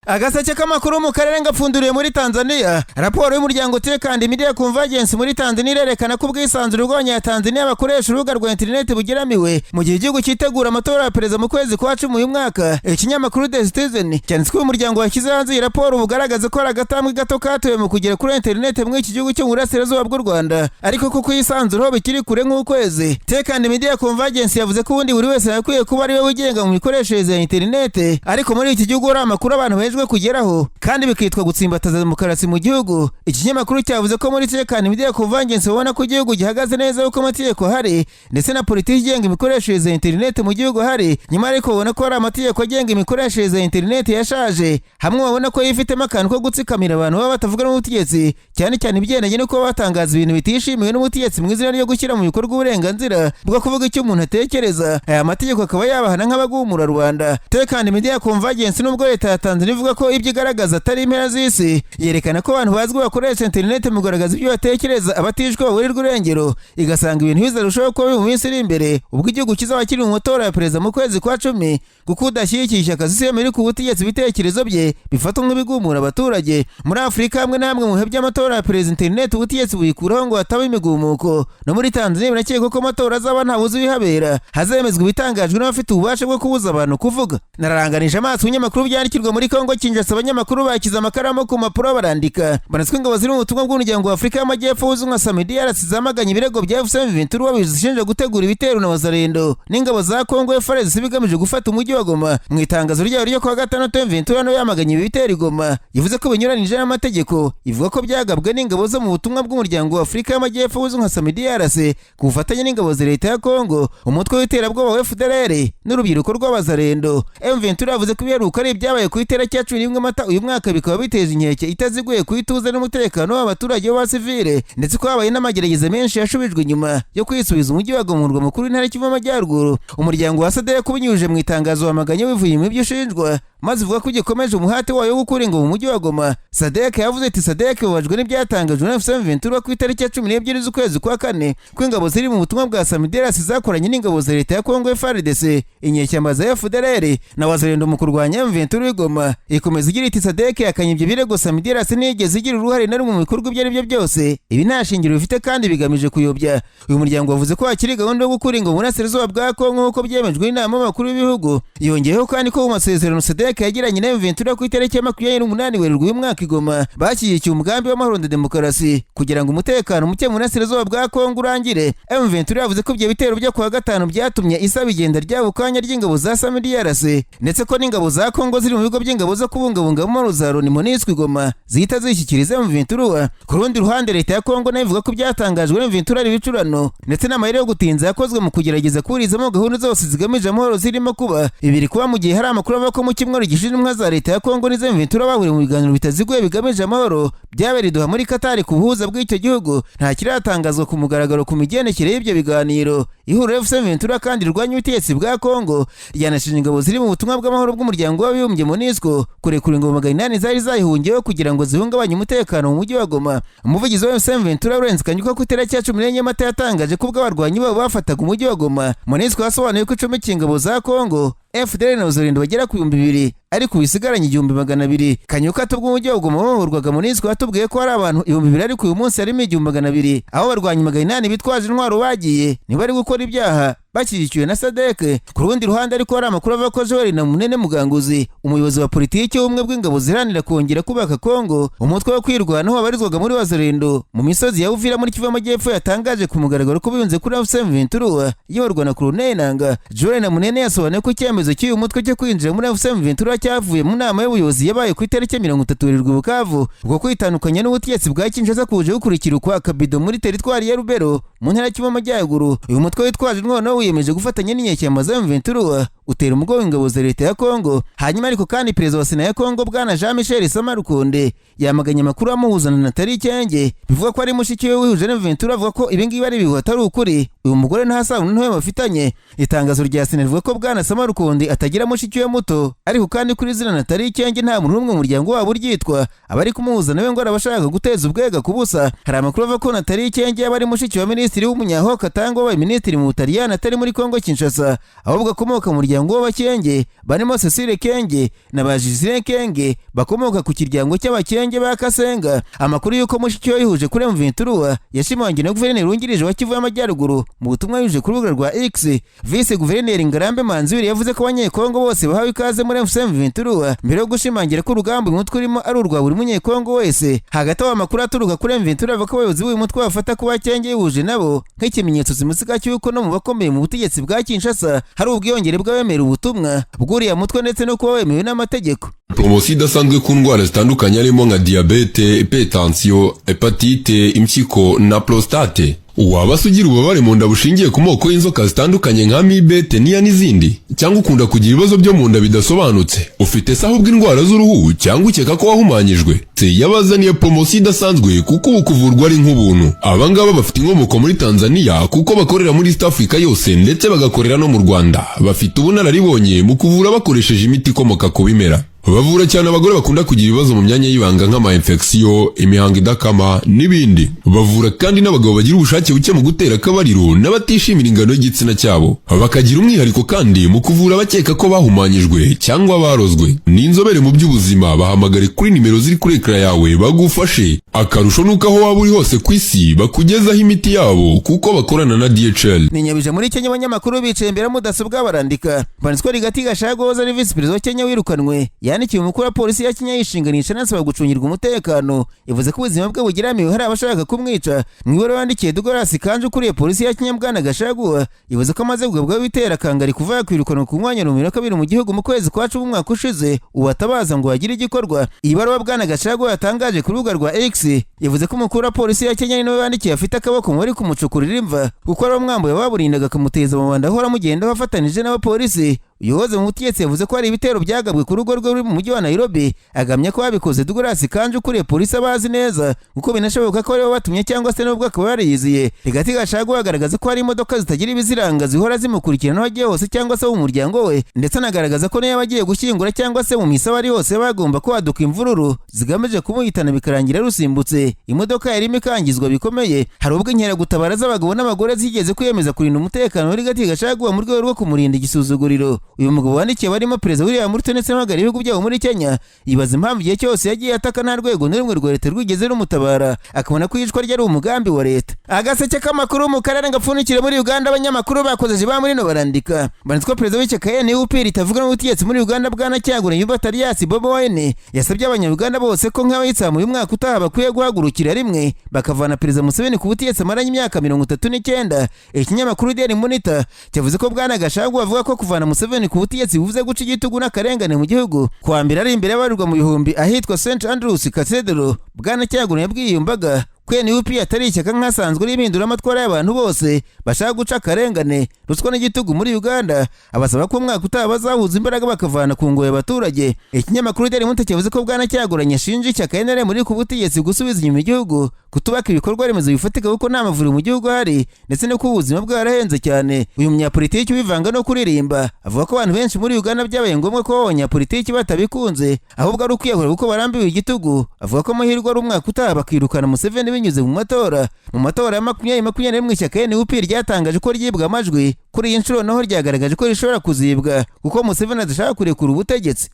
Agaseke k'amakuru mu karere ngapfunduriye muri Tanzania. Raporo y'umuryango utekana media convergence muri Tanzania irerekana ko ubwisanzure bw'abanya Tanzania bakoresha urubuga rwa internet bugeramiwe mu gihe igihugu cyitegura amatora ya perezida mu kwezi kwa 10 uyu mwaka. Ikinyamakuru The Citizen cyanditse ko umuryango washyize hanze iyi raporo bugaragaza ko ari agatambwe gato katoye mu kugera kuri internet mu iki gihugu cyo mu burasirazuba bw'u Rwanda, ariko ko kuyisanzura ho bikiri kure nk'ukwezi. Tekana media convergence yavuze ko ubundi buri wese yakwiye kuba ari we wigenga mu mikoreshereze ya internet, ariko muri iki gihugu ari amakuru abantu bejwe kugeraho kandi bikitwa gutsimbataza demokarasi mu gihugu. Ikinyamakuru cyavuze ko muri Tekana media convergence babona ko igihugu gihagaze neza uko amategeko hari ndetse na politiki igenga imikoreshereze ya internet mu gihugu hari, nyuma ariko babona ko ari amategeko agenga imikoreshereze ya internet yashaje, hamwe babona ko yifitemo akantu ko gutsikamira abantu baba batavuga n'ubutegetsi, cyane cyane ibigendanye n'uko batangaza ibintu bitishimiwe n'ubutegetsi mu izina ryo gushyira mu bikorwa uburenganzira bwo kuvuga icyo umuntu atekereza. Aya mategeko akaba yabahana nk'abagumura Rwanda. Tekana media convergence nubwo leta ya Tanzania ivuga ko ibyo igaragaza atari impera z'isi, yerekana ko abantu bazwi bakoresha internet mu kugaragaza ibyo batekereza abatishwe baburirwa urengero, igasanga ibintu bizarushaho kuba mu minsi iri imbere ubwo igihugu kizaba kiri mu matora ya perezida mu kwezi kwa 10, kuko udashyigikiye ishyaka sisiyemera ku butegetsi ibitekerezo bye bifatwa nk'ibigumura abaturage. Muri Afurika hamwe na hamwe mu bihe by'amatora ya perezida internet ubutegetsi buyikuraho ngo hataba imigumuko, no muri Tanzania birakekwa ko amatora azaba ntabuze ibihabera, hazemezwa ibitangajwe n'abafite ububasha bwo kubuza abantu kuvuga. Nararanganije amaso ibinyamakuru byandikirwa muri Kongo Kinshasa, abanyamakuru bakiza amakaramu ku mpapuro barandika banatwe ingabo ziri mu butumwa bw'umuryango wa Afurika y'Amajyepfo uzwi nka SAMIDRC zamaganye ibirego bya M23 bizishinja gutegura ibitero na wazarendo n'ingabo za Kongo FARDC bigamije gufata umujyi wa Goma. Mu itangazo ryayo ryo kwa gatandatu M23 no yamaganye ibitero Goma, ivuze ko binyuranije n'amategeko, ivuga ko byagabwe n'ingabo zo mu butumwa bw'umuryango wa Afurika y'Amajyepfo uzwi nka SAMIDRC ku bufatanye n'ingabo za leta ya Kongo, umutwe w'iterabwoba wa FDLR n'urubyiruko rw'abazarendo. M23 yavuze ko ibiheruka ari ibyabaye ku itariki ya 11 Mata uyu mwaka bikaba biteje inkeke itaziguye ku ituze n'umutekano w'abaturage b'abasivile, ndetse ko habaye n'amagerageza menshi yashubijwe nyuma yo kwisubiza umujyi wa Goma, umurwa mukuru w'intara y'Kivu y'Amajyaruguru. Umuryango wa SADC kubinyujije mu itangazo wamaganye wivuye mu byo ushinjwa, maze uvuga ko gikomeje umuhate wayo wo gukura ingabo mu mujyi wa Goma. SADC yavuze ati SADC babajwe n'ibyatangajwe na M23 ku itariki ya 12 z'ukwezi kwa 4 ko ingabo ziri mu butumwa bwa SAMIDRC zakoranye n'ingabo za leta ya Kongo FARDC, inyeshyamba za FDLR na wazarendo mu kurwanya M23 Goma. Ikomeza igira iti SADC yakanye ibyo birego SAMIDRC nigeze igira uruhare na rumwe mu bikorwa ibyo ari byo byose, ibi nta shingiro bifite kandi bigamije kuyobya. Uyu muryango wavuze ko hakiri gahunda yo gukura ingabo mu burasirazuba bwa Kongo nk'uko byemejwe n'inama y'abakuru b'ibihugu. Yongeyeho kandi ko mu masezerano SADC yagiranye na M23 ku itariki ya 28 Werurwe uyu mwaka i Goma bashyigikiye umugambi w'amahoro na demokarasi kugira ngo umutekano muke mu burasirazuba bwa Kongo urangire. M23 yavuze ko ibyo bitero byo kuwa gatanu byatumye isaba igenda ryabo kanya ry'ingabo za SAMIDRC, ndetse ko n'ingabo za Kongo ziri mu bigo by'ingabo zo kubungabunga amahoro za Loni MONUSCO Goma zihita zishyikiriza M23. Ku rundi ruhande leta ya Kongo nayo ivuga ko byatangajwe M23 ari ibicurano ndetse n'amayeri yo gutinza yakozwe mu kugerageza kurizamo gahunda zose zigamije amahoro zirimo kuba ibiri kuba mu gihe hari amakuru avuga ko mu cyumweru gishize intumwa za leta ya Kongo n'izo M23 bahuriye mu biganiro bitaziguye bigamije amahoro byabereye Doha muri Qatar ku buhuza bw'icyo gihugu. Nta kiratangazwa ku mugaragaro ku migendekere y'ibyo biganiro. Ihuriro M23 kandi rirwanya ubutegetsi bwa Kongo ryanashinje ingabo ziri mu butumwa bw'amahoro bw'umuryango w'abibumbye MONUSCO kurekura ingabo 800 zari zayihungiyeho kugira ngo zihungabanye umutekano mu mujyi wa Goma. Umuvugizi wa M23 Lawrence Kanyuka ku itariki ya 14 Mata yatangaje ko ubwo abarwanyi babo bafataga umujyi wa Goma, MONUSCO yasobanuye ko icomeka ingabo za Kongo FDL na wazarendo bagera ku 2,000 ariko bisigaranye 200,000. Kanyuka tubwo umujyi wa Goma wahurwaga MONUSCO yatubwiye ko hari abantu 2,000 ariko uyu munsi harimo 200,000, aho barwanyi 800 bitwaje intwaro bagiye niba ari gukora ibyaha bashyigikiwe na SADC. Ku rundi ruhande ariko hari amakuru avuga ko Joel na Munene Muganguzi, umuyobozi wa politiki w'ubumwe bw'ingabo ziharanira kongera kubaka Kongo, umutwe wo kwirwanaho wabarizwaga muri wazarendo mu misozi ya Uvira muri Kivu y'Amajyepfo, yatangaje ku mugaragaro ko biyunze kuri M23 iyoborwa na Colonel Nanga. Joel na Munene yasobanuye ko icyemezo cy'uyu mutwe cyo kwinjira muri M23 cyavuye mu nama y'ubuyobozi yabaye ku itariki ya 30 Werurwe Bukavu, ubwo kwitandukanya n'ubutegetsi bwa Kinshasa kuje gukurikira ukwa Kabido muri teritwari ya Rubero mu ntara y'Kivu y'Amajyaruguru. Uyu mutwe witwaje intwaro wiyemeje gufatanya n'inyeshyamba za M23 utera umugongo ingabo za leta ya Kongo. Hanyuma ariko kandi perezida wa Sena ya Kongo bwana Jean Michel Samarukonde yamaganye amakuru amuhuzana na Tarikenge bivuga ko ari mushiki we wihuje na M23, avuga ko ibingibi ari bihuha atari ukuri. Uyu mugore nta sano n'uwe bafitanye. Itangazo rya Sena rivuga ko bwana Samarukonde atagira mushiki we muto, ariko kandi kuri zina na Tarikenge nta muntu n'umwe mu muryango wabo uryitwa. Abari kumuhuza nawe ngo arabashaka guteza ubwega kubusa. Hari amakuru avuga ko na Tarikenge yaba ari mushiki wa minisitiri w'umunyaho Katangwa wa minisitiri mu Butaliyani atari muri Kongo Kinshasa ahubwo akomoka mu muryango w'abakenge barimo Cecile Kenge na Bajisire Kenge bakomoka ku kiryango cy'abakenge ba Kasenga. Amakuru y'uko mushiki we yihuje kuri M23 yashimangiwe na guverineri wungirije wa Kivu y'Amajyaruguru mu butumwa yuje ku rubuga rwa X. Vice guverineri Ngarambe Manzuri yavuze ko abanyekongo bose bahawe ikaze muri M23 mbere yo gushimangira ko urugamba umutwe urimo ari urwa buri munyekongo wese. Hagati aho amakuru aturuka kuri M23 avuga ko abayobozi b'uyu mutwe bafata ko bakenge yihuje nabo nk'ikimenyetso simusiga cy'uko no mu bakomeye mu butegetsi bwa Kinshasa hari ubwiyongere bw'abemera ubutumwa bw'uriya mutwe ndetse no kuba wemewe n'amategeko. Promosi idasanzwe ku ndwara zitandukanye harimo nka diabete, hypertension, hepatite, impyiko na prostate. Waba sugira ububabare mu nda bushingiye ku moko y'inzoka zitandukanye nka amibe, teniya n'izindi, cyangwa ukunda kugira ibibazo byo mu nda bidasobanutse, ufite se ahubwo indwara z'uruhu cyangwa ukeka ko wahumanyijwe, yabazaniye promosi idasanzwe kuko ubu kuvurwa ari nk'ubuntu. Abangaba bafite inkomoko muri Tanzania kuko bakorera muri East Africa yose ndetse bagakorera no mu Rwanda. Bafite ubunararibonye mu kuvura bakoresheje imiti ikomoka ku bimera. Bavura cyane abagore bakunda kugira ibibazo mu myanya y'ibanga nk'ama infection, imihango idakama n'ibindi. Bavura kandi n'abagabo bagira ubushake buke mu gutera akabariro n'abatishimira ingano y'igitsina cyabo. Bakagira umwihariko kandi mu kuvura abakeka ko bahumanyijwe cyangwa barozwe. Ni inzobere mu by'ubuzima, bahamagare kuri nimero ziri kuri ekara yawe bagufashe. Akarusho nuko aho waba uri hose ku isi bakugezaho imiti yabo kuko bakorana na DHL. Ni Nyabije muri Kenya abanyamakuru bicaye imbere mudasobwa barandika. Banditswe Rigati Gashagoza ari Vice President wa Kenya wirukanwe. Yandikiye umukuru wa polisi ya Kenya yishinganisha n'asaba gucungirwa umutekano. Ivuze ko ubuzima bwe bugiramiwe hari abashaka kumwica. Mwibero yandikiye Douglas Kanje ukuriye polisi ya Kenya Bwana Gashagoza. Ivuze ko amaze kugabwa bitera kangari kuva yakwirukanwa ku mwanya numero 2 mu gihugu mu kwezi kwa 10 umwaka ushize. Ubatabaza ngo agire igikorwa. Ibaruwa Bwana Gashagoza yatangaje ku rubuga rwa X. Yavuze ko umukuru wa polisi ya Kenya niwe yandikiye afite akaboko muri kumucukurira imva kuko ari umwambo yababurindaga akamuteza mu Rwanda ahora mugenda bafatanije n'abapolisi. Uyoboze mu butegetsi yavuze ko hari ibitero byagabwe ku rugo rwe mu mujyi wa Nairobi, agamya ko babikoze Douglas Kanje ukuriye polisi abazi neza kuko binashoboka ko aribo batumye cyangwa se n'ubwo akaba yariyiziye. Rigati Gashagoza agaragaza ko hari imodoka zitagira ibiziranga zihora zimukurikirana aho agiye hose cyangwa se mu muryango we, ndetse anagaragaza ko niyo agiye gushyingura cyangwa se mu misa bari hose bagomba kwaduka imvururu zigamije kumuhitana bikarangira rusimbutse. Imodoka yari imikangizwa bikomeye. Hari ubwo inkeragutabara z'abagabo n'abagore zigeze kwiyemeza kurinda umutekano muri Rigati Gashagoza mu rwego rwo kumurinda igisuzuguriro. Uyu mugabo wandikiye barimo Perezida William Ruto ndetse n'abagari ibihugu byabo muri Kenya yibaza impamvu igihe cyose yagiye ataka nta rwego n'rumwe rwa leta rwigeze rumutabara, akabona ko yicwa ryari umugambi wa leta. Agaseke k'amakuru mu karere ngapfunikire muri Uganda abanyamakuru bakoze ba muri no barandika. Banditswe Perezida w'ishyaka NUP ritavuga n'ubutegetsi muri Uganda Bwana Cyagure Yubatarias Bobi yasabye abanyarwanda bose ko nk'abayitsamuye umwaka utaha bakwiye guhagurukira rimwe bakavana Perezida Museveni ku butegetsi amaranye imyaka 39. Ikinyamakuru Daily Monitor cyavuze ko Bwana Gashagoza avuga ko kuvana Museveni ku butegetsi buvuze guca igitugu n'akarengane mu gihugu. Kwa mbere ari imbere y'abarirwa mu bihumbi ahitwa St Andrews Cathedral, Bwana Cyagure yabwiye iyo mbaga NUP atari ishyaka nk'asanzwe ribindura amatwara y'abantu bose bashaka guca akarengane, ruswa n'igitugu muri Uganda. Abasaba ko umwaka utaha bazahuza imbaraga bakavana ku ngoye abaturage. Ikinyamakuru Daily Monitor cyavuze ko Bwana Cyagure yashinje ishyaka NRM muri ku butegetsi gusubiza inyuma igihugu, kutubaka ibikorwa remezo bifatika kuko nta mavuriro mu gihugu hari, ndetse no ku ubuzima bwarahenze cyane. Uyu munyapolitiki wivanga no kuririmba avuga ko abantu benshi muri Uganda byabaye ngombwa ko abanyapolitiki batabikunze ahubwo ari ukwiyahura kuko barambiwe igitugu. Avuga ko amahirwe ari umwaka utaha bakirukana Museveni binyuze mu matora. Mu matora ya 2021 ishyaka NUP ryatangaje ko ryibwa amajwi. Kuri iyi nshuro naho ryagaragaje ko rishobora kuzibwa kuko Museveni adashaka kurekura ubutegetsi.